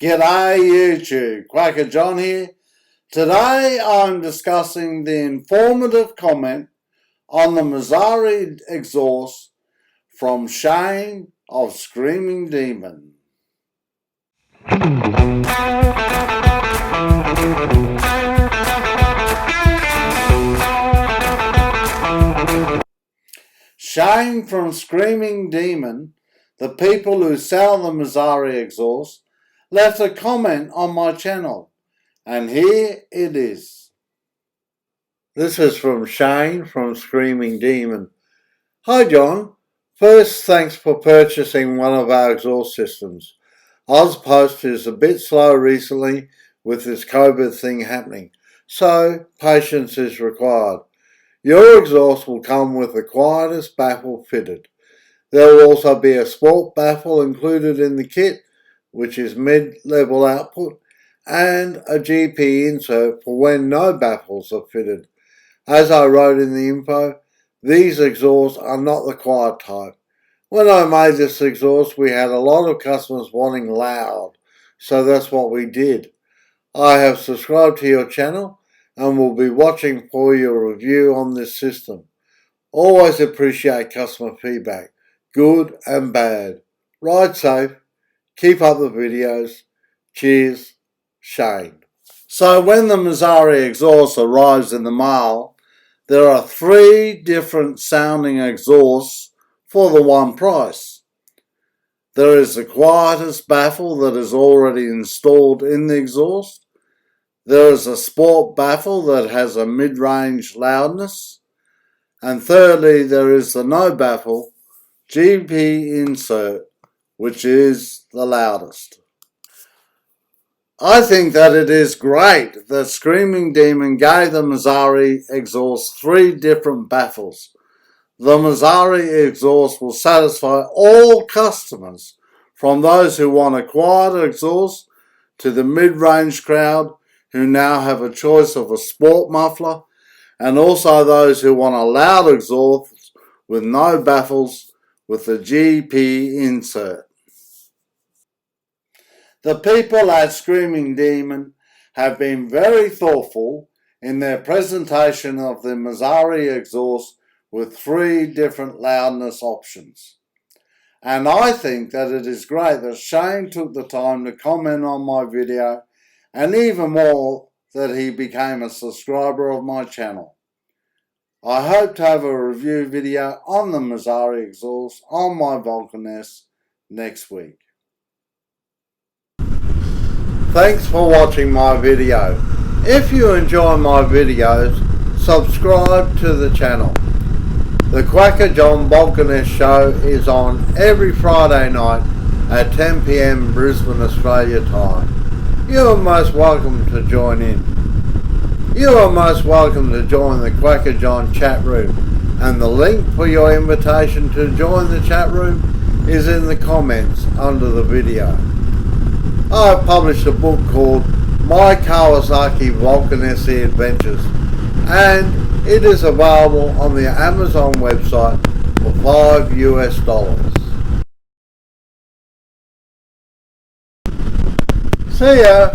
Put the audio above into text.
G'day YouTube, Quacker John here. Today I'm discussing the informative comment on the Musarri exhaust from Shane of Screaming Demon. Shane from Screaming Demon, the people who sell the Musarri exhaust, left a comment on my channel, and here it is. This is from Shane from Screaming Demon. Hi John, first thanks for purchasing one of our exhaust systems. Ozpost is a bit slow recently with this COVID thing happening, so patience is required. Your exhaust will come with the quietest baffle fitted. There will also be a sport baffle included in the kit, which is mid-level output, and a GP insert for when no baffles are fitted. As I wrote in the info, these exhausts are not the quiet type. When I made this exhaust, we had a lot of customers wanting loud, so that's what we did. I have subscribed to your channel and will be watching for your review on this system. Always appreciate customer feedback, good and bad. Ride safe. Keep up the videos. Cheers, Shane. So when the Musarri exhaust arrives in the mail, there are 3 different sounding exhausts for the one price. There is the quietest baffle that is already installed in the exhaust. There is a sport baffle that has a mid-range loudness. And thirdly, there is the no baffle GP insert, which is the loudest. I think that it is great that Screaming Demon gave the Musarri exhaust 3 different baffles. The Musarri exhaust will satisfy all customers, from those who want a quieter exhaust to the mid-range crowd who now have a choice of a sport muffler, and also those who want a loud exhaust with no baffles with the GP insert. The people at Screaming Demon have been very thoughtful in their presentation of the Musarri exhaust with 3 different loudness options. And I think that it is great that Shane took the time to comment on my video, and even more that he became a subscriber of my channel. I hope to have a review video on the Musarri exhaust on my Vulcan S next week. Thanks for watching my video. If you enjoy my videos, subscribe to the channel. The Quacker John Vulcan S show is on every Friday night at 10 PM Brisbane, Australia time. You are most welcome to join in. You are most welcome to join the Quacker John chat room, and the link for your invitation to join the chat room is in the comments under the video. I have published a book called My Kawasaki Vulcan SE Adventures, and it is available on the Amazon website for $5 US. See ya!